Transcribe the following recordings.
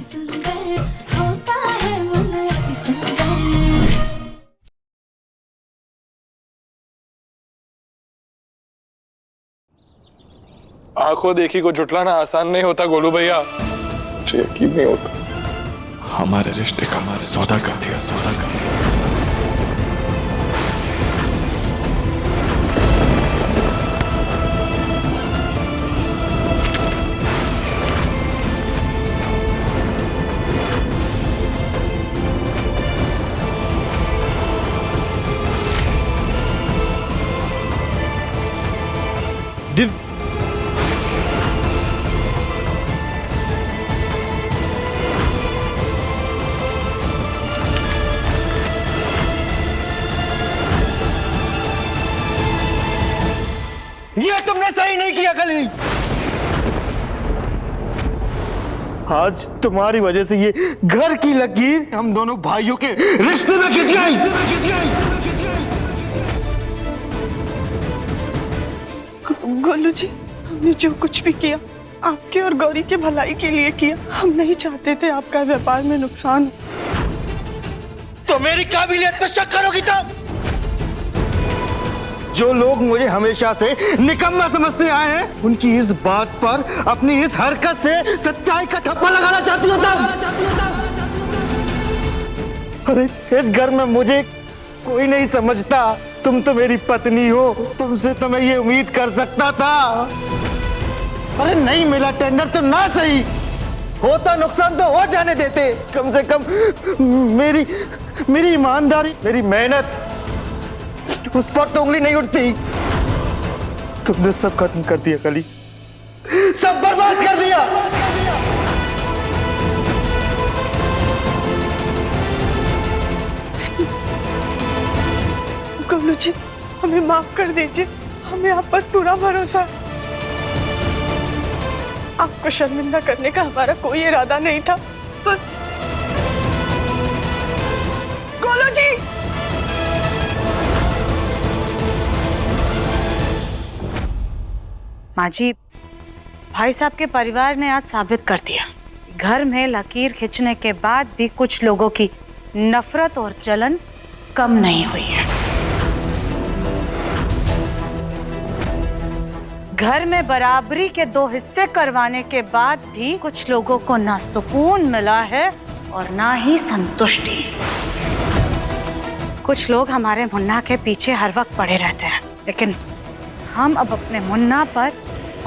सुंदर होता है मन अति सुंदर। आंखों देखी को झुटलाना आसान नहीं होता गोलू भैया, मुझे यकीन नहीं होता। हमारे रिश्ते का हमारे सौदा कर दिया, सौदा कर दिया। दिव ये तुमने सही नहीं किया कली। आज तुम्हारी वजह से ये घर की लकीर हम दोनों भाइयों के रिश्ते में खिंच गई। गोलू जी, हमने जो कुछ भी किया आपके और गौरी के भलाई के लिए किया। हम नहीं चाहते थे आपका व्यापार में नुकसान। तो मेरी काबिलियत पे शक करोगी तुम? जो लोग मुझे हमेशा से निकम्मा समझते आए हैं, उनकी इस बात पर, अपनी इस हरकत से सच्चाई का ठप्पा लगाना चाहती हो तुम? अरे इस घर में मुझे कोई नहीं समझता, तुम तो मेरी पत्नी हो, तुमसे तो मैं ये उम्मीद कर सकता था। अरे नहीं मिला टेंडर तो ना सही, होता नुकसान तो हो जाने देते। कम से कम मेरी ईमानदारी, मेरी मेहनत, उस पर तो उंगली नहीं उठती। तुमने सब खत्म कर दिया कली, सब बर्बाद कर दिया। गोलू जी, हमें माफ कर दीजिए, हमें आप पर पूरा भरोसा है। आपको शर्मिंदा करने का हमारा कोई इरादा नहीं था, पर गोलू जी, माँ जी, भाई साहब के परिवार ने आज साबित कर दिया, घर में लकीर खींचने के बाद भी कुछ लोगों की नफरत और जलन कम नहीं हुई है। घर में बराबरी के 2 हिस्से करवाने के बाद भी कुछ लोगों को ना सुकून मिला है और ना ही संतुष्टि। कुछ लोग हमारे मुन्ना के पीछे हर वक्त पड़े रहते हैं, लेकिन हम अब अपने मुन्ना पर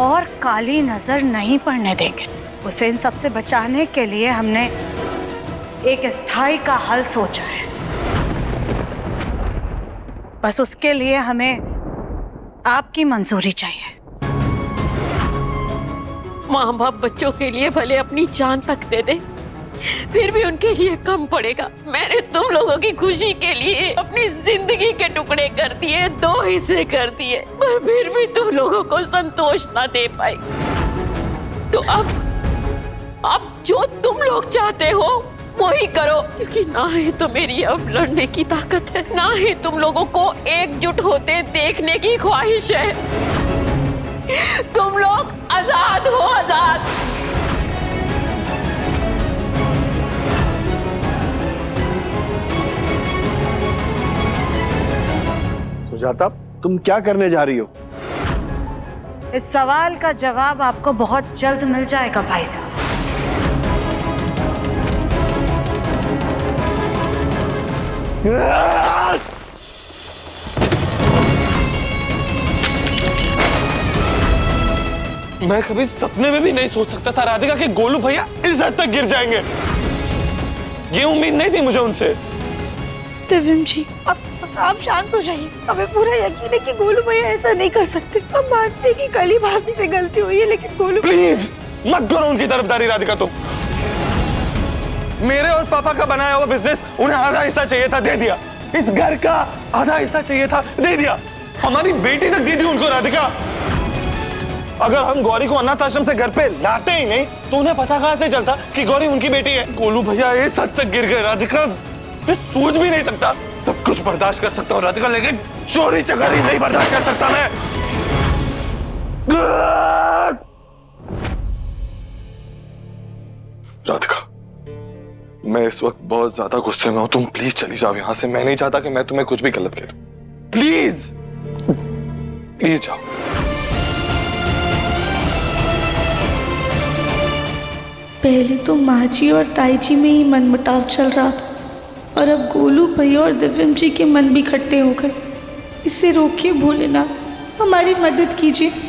और काली नजर नहीं पड़ने देंगे। उसे इन सब से बचाने के लिए हमने एक स्थायी का हल सोचा है। बस उसके लिए हमें आपकी मंजूरी चाहिए। माँ बाप बच्चों के लिए भले अपनी जान तक दे दे, फिर भी उनके लिए कम पड़ेगा। मैंने तुम लोगों की खुशी के लिए अपनी जिंदगी के टुकड़े कर दिए, 2 हिस्से कर दिए, पर फिर भी तुम लोगों को संतोष ना दे पाई। तो अब जो तुम लोग चाहते हो वही करो, क्योंकि ना ही तो मेरी अब लड़ने की ताकत है, ना ही तुम लोगों को एकजुट होते देखने की ख्वाहिश है। तुम लोग आजाद हो, आजाद। सुजाता, तुम क्या करने जा रही हो? इस सवाल का जवाब आपको बहुत जल्द मिल जाएगा भाई साहब। मैं कभी सपने में भी नहीं सोच सकता था राधिका कि गोलू भैया इस हद तक गिर जाएंगे। ये उम्मीद नहीं थी मुझे उनसे। दिव्यम जी, आप शांत हो जाइए। हमें पूरा यकीन है कि गोलू भैया ऐसा नहीं कर सकते। हम मानते हैं कि कली भाभी से गलती हुई है, लेकिन गोलू, प्लीज मत करो उनकी तरफदारी राधिका। तुम मेरे और पापा का बनाया हुआ बिजनेस उन्हें आधा हिस्सा चाहिए था, दे दिया। इस घर का आधा हिस्सा चाहिए था, दे दिया। हमारी बेटी तक दी थी उनको राधिका। अगर हम गौरी को अनाथ आश्रम से घर पे लाते ही नहीं तो उन्हें पता कहां से चलता कि गौरी उनकी बेटी है। गोलू भैया इस हद तक गिर गए राधिका, मैं सोच भी नहीं सकता। सब कुछ बर्दाश्त कर सकता हूँ राधिका, लेकिन चोरी चकारी नहीं बर्दाश्त कर सकता मैं। राधिका, मैं इस वक्त बहुत ज्यादा गुस्से में हूं, तुम प्लीज चली जाओ यहाँ से। मैं नहीं चाहता कि मैं तुम्हें कुछ भी गलत करूं। प्लीज प्लीज जाओ। पहले तो माँ जी और ताई जी में ही मनमुटाव चल रहा था और अब गोलू भैया और दिव्यम जी के मन भी खट्टे हो गए। इसे रोकिए भोलेनाथ, हमारी मदद कीजिए।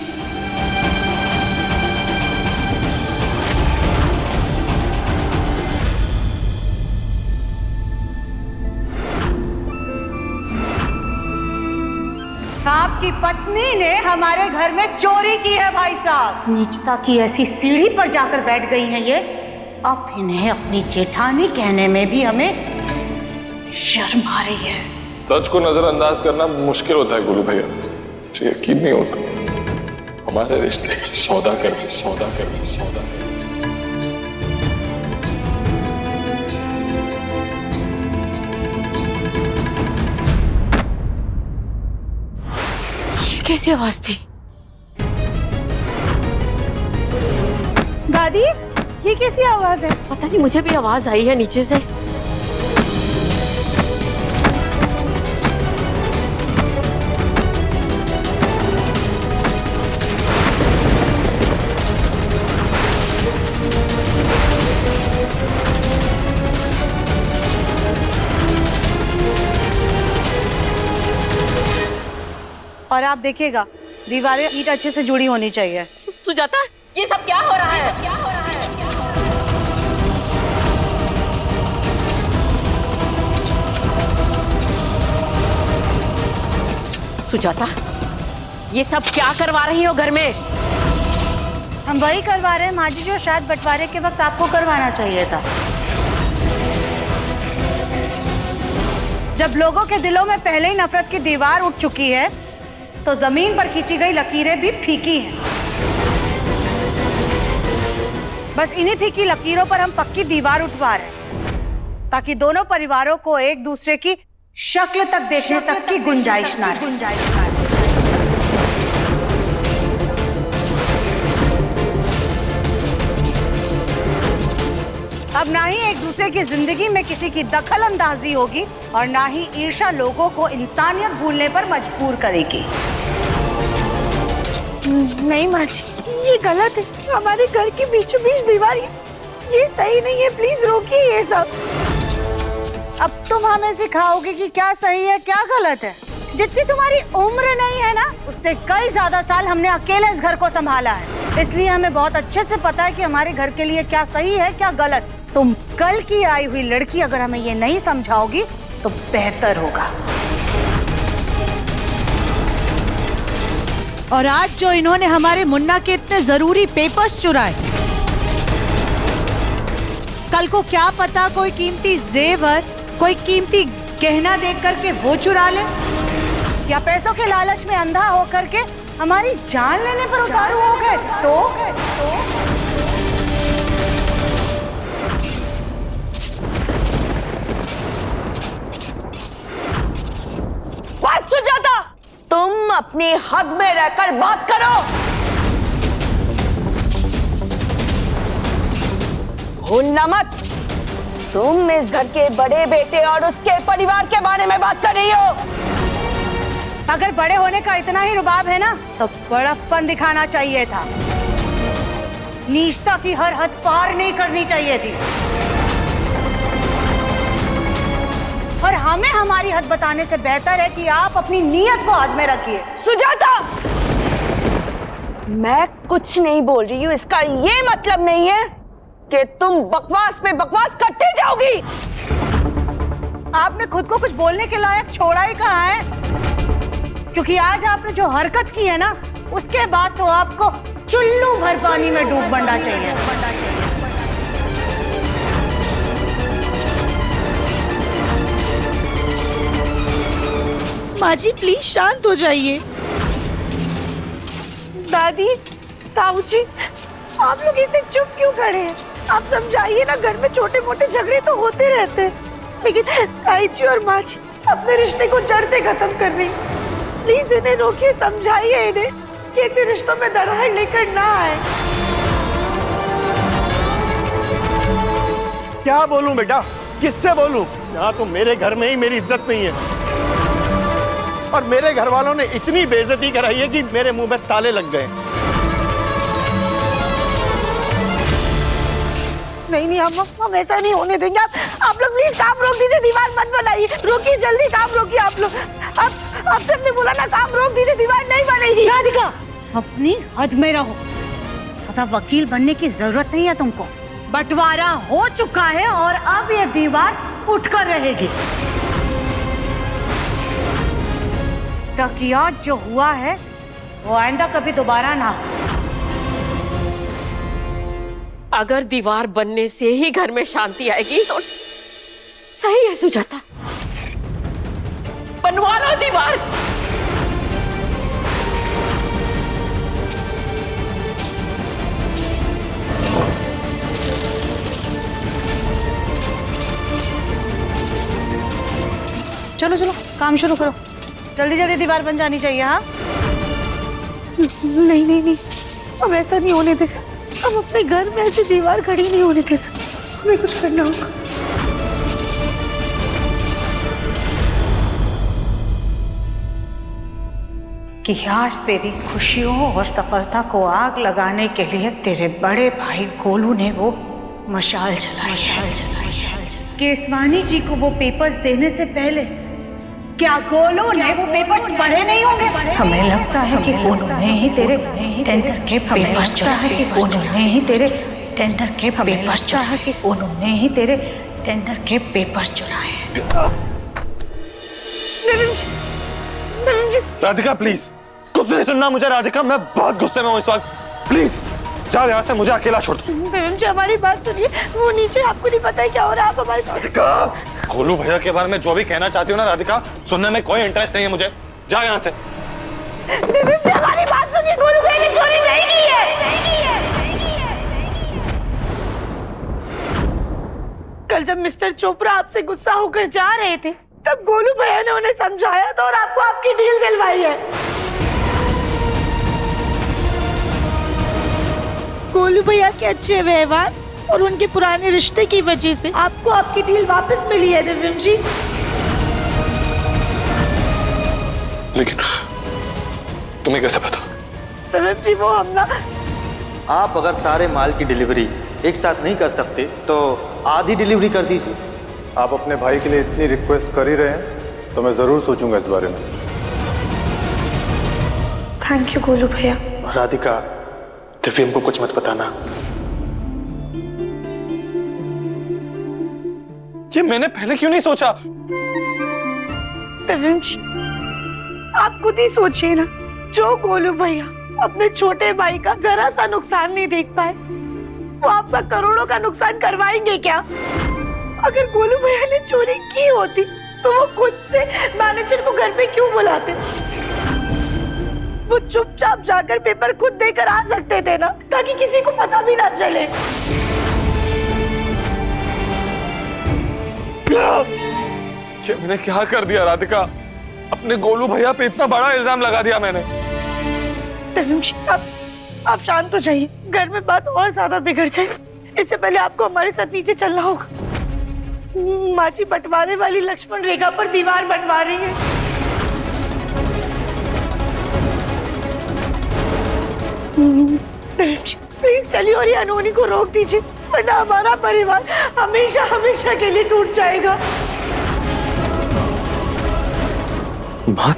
आपकी पत्नी ने हमारे घर में चोरी की है भाई साहब। नीचता की ऐसी सीढ़ी पर जाकर बैठ गई हैं ये। अब इन्हें अपनी जेठानी कहने में भी हमें शर्म आ रही है। सच को नजरअंदाज करना मुश्किल होता है गोलू भैया, मुझे यकीन नहीं होता। हमारे रिश्ते का सौदा करते सौदा करते सौदा करते। कैसी आवाज थी? दादी, ये कैसी आवाज है? पता नहीं, मुझे भी आवाज आई है नीचे से। और आप देखिएगा, दीवारें ईंट अच्छे से जुड़ी होनी चाहिए। सुजाता, ये सब क्या हो रहा है? सुजाता, ये सब क्या करवा रही हो घर में? हम वही करवा रहे हैं माँ जी जो शायद बंटवारे के वक्त आपको करवाना चाहिए था। जब लोगों के दिलों में पहले ही नफरत की दीवार उठ चुकी है तो जमीन पर खींची गई लकीरें भी फीकी हैं। बस इन्हीं फीकी लकीरों पर हम पक्की दीवार उठवा रहे हैं ताकि दोनों परिवारों को एक दूसरे की शक्ल तक देखने तक की गुंजाइश ना रहे। अब ना ही एक दूसरे की जिंदगी में किसी की दखल अंदाजी होगी और ना ही ईर्ष्या लोगों को इंसानियत भूलने पर मजबूर करेगी। नहीं माँ जी, ये गलत है। हमारे घर के बीचों बीच दीवार, ये सही नहीं है। प्लीज रोकिए ये सब। अब तुम हमें सिखाओगे कि क्या सही है क्या गलत है। जितनी तुम्हारी उम्र नहीं है ना, उससे कई ज्यादा साल हमने अकेले इस घर को संभाला है। इसलिए हमें बहुत अच्छे से पता है कि हमारे घर के लिए क्या सही है क्या गलत। तुम कल की आई हुई लड़की अगर हमें ये नहीं समझाओगी तो बेहतर होगा। और आज जो इन्होंने हमारे मुन्ना के इतने जरूरी पेपर्स चुराए, कल को क्या पता कोई कीमती जेवर, कोई कीमती गहना देख करके वो चुरा ले, या पैसों के लालच में अंधा होकर के हमारी जान लेने पर उतारू हो गए तो बस सुजाता, तुम अपनी हद में रहकर बात करो। भूलना मत, तुम इस घर के बड़े बेटे और उसके परिवार के बारे में बात कर रही हो। अगर बड़े होने का इतना ही रुबाब है ना तो बड़प्पन दिखाना चाहिए था। नीचता की हर हद पार नहीं करनी चाहिए थी। और हमें हमारी हद बताने से बेहतर है कि आप अपनी नीयत को हाथ में रखिए। सुजाता, मैं कुछ नहीं बोल रही हूँ, इसका ये मतलब नहीं है कि तुम बकवास पे बकवास करते जाओगी। आपने खुद को कुछ बोलने के लायक छोड़ा ही कहाँ है, क्योंकि आज आपने जो हरकत की है ना, उसके बाद तो आपको चुल्लू भर पानी में डूब मरना चाहिए। माँ जी प्लीज शांत हो जाइए। दादी, ताऊ जी, आप लोग इतने चुप क्यों खड़े हैं? आप समझाइए ना, घर में छोटे मोटे झगड़े तो होते रहते हैं, लेकिन ताई जी और माँ जी अपने रिश्ते को जड़ से खत्म कर रही। प्लीज इन्हें रोकिए, समझाइए इन्हें कि ऐसे रिश्तों में दरार लेकर ना आए। क्या बोलूं बेटा, किससे बोलूं? यहाँ तो मेरे घर में ही मेरी इज्जत नहीं है और मेरे घर वालों ने इतनी बेइज्जती कराई है कि मेरे मुंह में ताले लग गए। नहीं हम ऐसा नहीं होने देंगे। आप लोग प्लीज काम रोक दीजिए, दीवार मत बनाइए, रोकिए जल्दी काम रोकिए आप लोग। अब सबने बोला ना काम रोक दीजिए, दीवार नहीं बनेगी। राधिका, अपनी हद में रहो। सदा वकील बनने की जरूरत नहीं है तुमको। बंटवारा हो चुका है और अब ये दीवार उठकर रहेगी। ताकि आज जो हुआ है वो आइंदा कभी दोबारा ना हो। अगर दीवार बनने से ही घर में शांति आएगी तो सही है सुजाता, बनवा लो दीवार। चलो चलो काम शुरू करो, जल्दी जल्दी दीवार बन जानी चाहिए। हाँ नहीं हम ऐसा नहीं होने दे। हम अपने घर में ऐसी दीवार खड़ी नहीं होने दे सकते। हमें कुछ करना होगा। कि आज तेरी खुशियों और सफलता को आग लगाने के लिए तेरे बड़े भाई गोलू ने वो मशाल जलाई। केसवानी जी को वो पेपर्स देने से पहले क्या गोलू ने वो पेपर्स पढ़े नहीं होंगे? हमें लगता है कि गोलू ने ही तेरे टेंडर के पेपर्स चुराए। कि गोलू ने ही तेरे टेंडर के पेपर्स चुराए। कि गोलू ने ही तेरे टेंडर के पेपर्स चुराए। राधिका प्लीज, कुछ नहीं सुनना मुझे। राधिका मैं बहुत गुस्से में हूँ इस वक्त। प्लीज जाओ यहाँ से, मुझे अकेला छोड़ दो। मैडम जी हमारी बात सुनिए, वो नीचे आपको नहीं पता है क्या हो रहा है। आप हमारे राधिका, गोलू भैया के बारे में जो भी कहना चाहती हो ना राधिका, सुनने में कोई इंटरेस्ट नहीं है मुझे। जाओ यहाँ से। हमारी बात सुनिए, गोलू भैया ने चोरी नहीं की है। कल जब मिस्टर चोपड़ा आपसे गुस्सा होकर जा रहे थे तब गोलू भैया ने उन्हें समझाया था और आपको आपकी डील दिलवाई है। गोलू भैया के अच्छे व्यवहार और उनके पुराने रिश्ते की वजह से आपको आपकी डील वापस मिली है दिव्यम जी। लेकिन तुम्हें कैसे पता? दिव्यम जी वो हम ना, आप अगर सारे माल की डिलीवरी एक साथ नहीं कर सकते तो आधी डिलीवरी कर दीजिए। आप अपने भाई के लिए इतनी रिक्वेस्ट कर ही रहे हैं तो मैं जरूर सोचूंगा इस बारे में। थैंक यू गोलू भैया। राधिका, दिव्यम को कुछ मत बताना। ये मैंने पहले क्यों नहीं सोचा? दिव्यम जी आप खुद ही सोचिए ना, जो गोलू भैया अपने छोटे भाई का जरा सा नुकसान नहीं देख पाए, वो आपका करोड़ों का नुकसान करवाएंगे क्या? अगर गोलू भैया ने चोरी की होती तो वो खुद से मैनेजर को घर पे क्यों बुलाते? वो चुपचाप जाकर पेपर खुद देकर आ सकते थे ना, ताकि किसी को पता भी ना चले। ये मैंने क्या कर दिया राधिका? अपने गोलू भैया पे इतना बड़ा इल्जाम लगा दिया मैंने। आप शांत हो जाइए, घर में बात और ज्यादा बिगड़ जाए। इससे पहले आपको हमारे साथ नीचे चलना होगा। माची बंटवारे वाली लक्ष्मण रेखा पर दीवार बनवा रही है। प्लीज चलिए और ये अनहोनी को रोक दीजिए, वरना हमारा परिवार हमेशा हमेशा के लिए टूट जाएगा। माँ,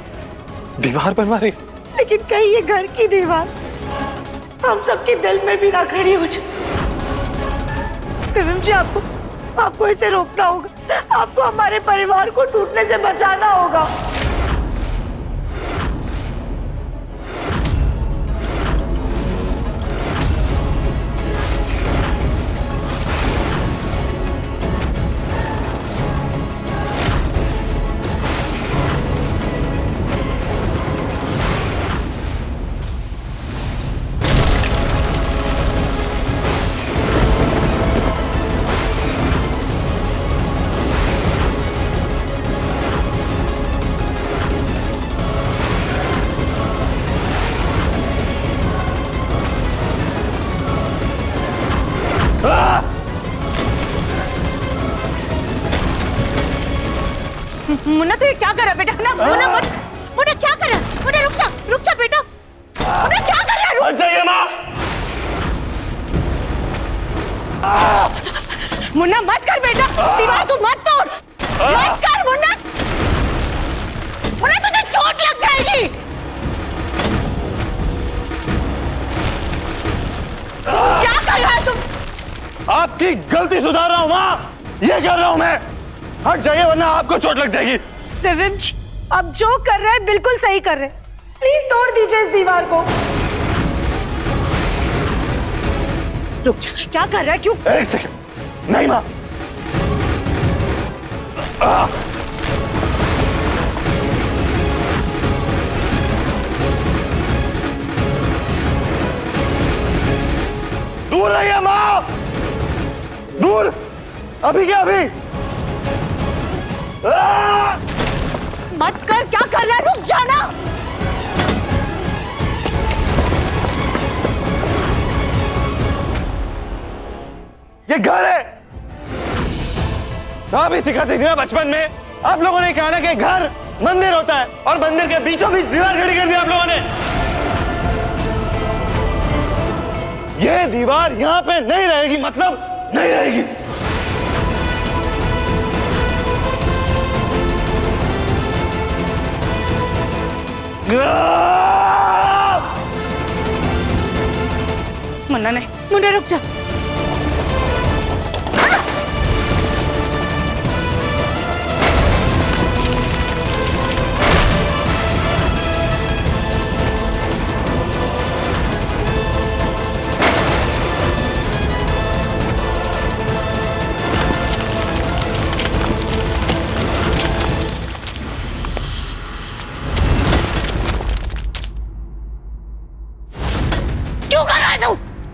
दीवार बनवा रही? लेकिन कहीं ये घर की दीवार हम सबके दिल में भी ना खड़ी हो जाए। जी आपको इसे रोकना होगा। आपको हमारे परिवार को टूटने से बचाना होगा। मुन्ना तो ये क्या कर रहा है बेटा? ना मुन्ना मत, मुन्ना क्या कर रहा है? मुन्ना रुक जा बेटा। मुन्ना क्या कर रहा है? रुक जाइए माँ। मुन्ना मत कर बेटा, दीवार को मत तोड़, मत कर मुन्ना। मुन्ना तुझे चोट लग जाएगी। क्या कर रहा है तुम? आपकी गलती सुधार रहा हूँ माँ, ये कर रहा हूँ मैं। हट जाइए वरना आपको चोट लग जाएगी। दिव्यम जी, आप जो कर रहे हैं बिल्कुल सही कर रहे हैं। प्लीज तोड़ दीजिए इस दीवार को। रुक जा, क्या कर रहा है? क्यों? एक सेकंड, नहीं माँ। दूर रहिए माँ, दूर। अभी क्या अभी? मत कर, क्या कर रहा है? रुक जाना। ये घर है। आप ही सिखाते थे ना बचपन में, आप लोगों ने कहा ना कि घर मंदिर होता है, और मंदिर के बीचों बीच दीवार खड़ी कर दी आप लोगों ने। ये दीवार यहां पे नहीं रहेगी, मतलब नहीं रहेगी। मुन्ना नहीं, मुन्ना रुक जा।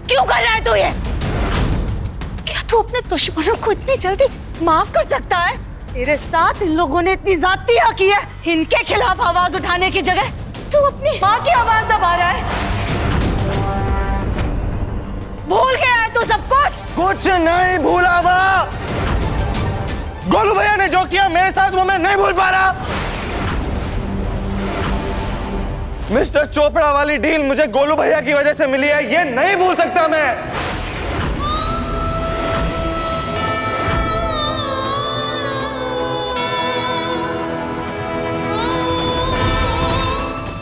क्यों कर रहा है तू ये? क्या तू अपने दुश्मनों को इतनी जल्दी माफ कर सकता है? तेरे साथ इन लोगों ने इतनी ज्यादतियां की है, इनके खिलाफ आवाज उठाने की जगह तू अपनी माँ की आवाज दबा रहा है। भूल गया है तू सब कुछ? कुछ नहीं भूला माँ। गोलू भैया ने जो किया मेरे साथ वो मैं नहीं भूल पा रहा। मिस्टर चोपड़ा वाली डील मुझे गोलू भैया की वजह से मिली है, ये नहीं भूल सकता मैं।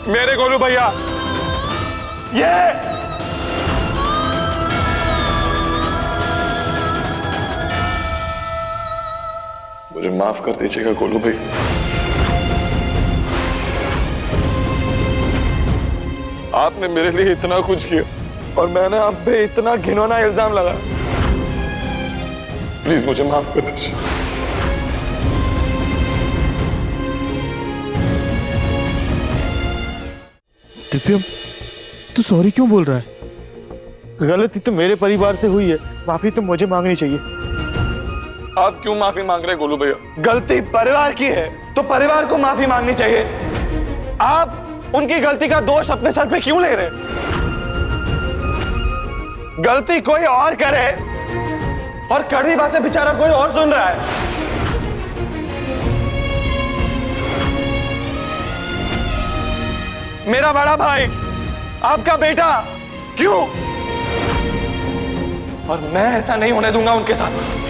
मेरे गोलू भैया, ये मुझे माफ कर दीजिएगा गोलू भैया। आपने मेरे लिए इतना कुछ किया और मैंने आप पे इतना घिनौना इल्जाम लगाया। प्लीज मुझे माफ कर दीजिए। दिव्यम, तू सॉरी क्यों बोल रहा है? गलती तो मेरे परिवार से हुई है, माफी तो मुझे मांगनी चाहिए। आप क्यों माफी मांग रहे हैं गोलू भैया? गलती परिवार की है तो परिवार को माफी मांगनी चाहिए। आप उनकी गलती का दोष अपने सर पे क्यों ले रहे? गलती कोई और करे और कड़वी बातें बेचारा कोई और सुन रहा है। मेरा बड़ा भाई, आपका बेटा, क्यों? और मैं ऐसा नहीं होने दूंगा उनके साथ।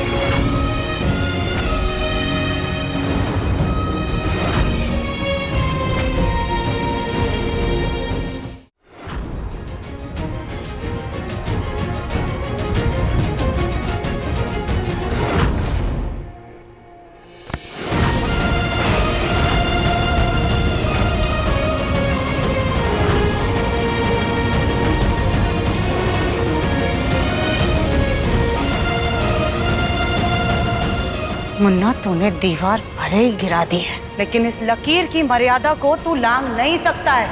मुन्ना, तूने दीवार भले ही गिरा दी है, लेकिन इस लकीर की मर्यादा को तू लांघ नहीं सकता है।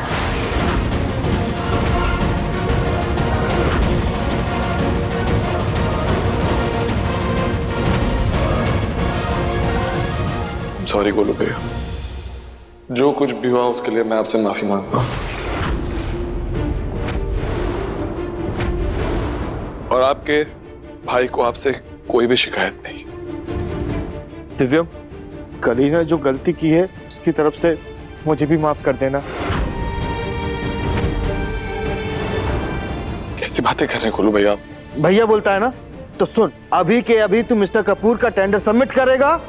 सॉरी गोलू भैया, जो कुछ भी हुआ उसके लिए मैं आपसे माफी मांगता हूं। और आपके भाई को आपसे कोई भी शिकायत नहीं। दिव्यम, कलीना जो गलती की है उसकी तरफ से मुझे भी माफ कर देना। कैसी बातें कर रहे हैं गोलू भैया? भैया बोलता है ना, तो सुन, अभी के अभी तू मिस्टर कपूर का टेंडर सबमिट करेगा,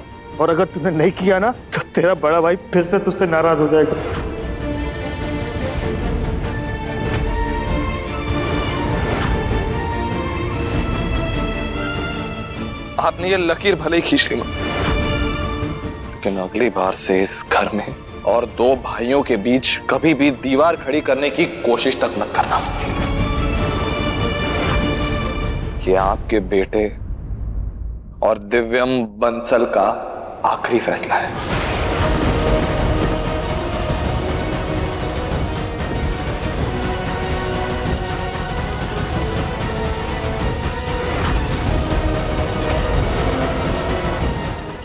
और अगर तूने नहीं किया ना तो तेरा बड़ा भाई फिर से तुझसे नाराज हो जाएगा। आपने ये लकीर भले ही खींच ली, लेकिन अगली बार से इस घर में और दो भाइयों के बीच कभी भी दीवार खड़ी करने की कोशिश तक मत करना। ये आपके बेटे और दिव्यम बंसल का आखिरी फैसला है।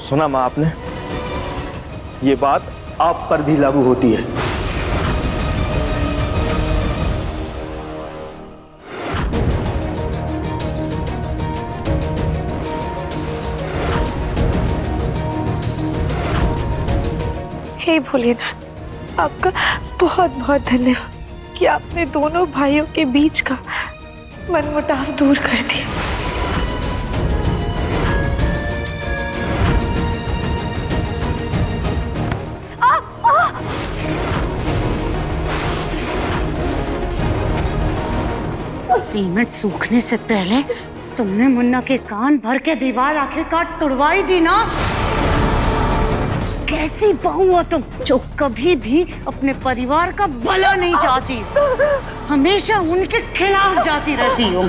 सुना माँ आपने, ये बात आप पर भी लागू होती है। हे भोलेनाथ, आपका बहुत बहुत धन्यवाद कि आपने दोनों भाइयों के बीच का मनमुटाव दूर कर दिया। सीमेंट सूखने से पहले तुमने मुन्ना के कान भर के दीवार आखिरकार तुड़वाई दी ना। कैसी बहू हो तुम, जो कभी भी अपने परिवार का भला नहीं चाहती, हमेशा उनके खिलाफ जाती रहती हो।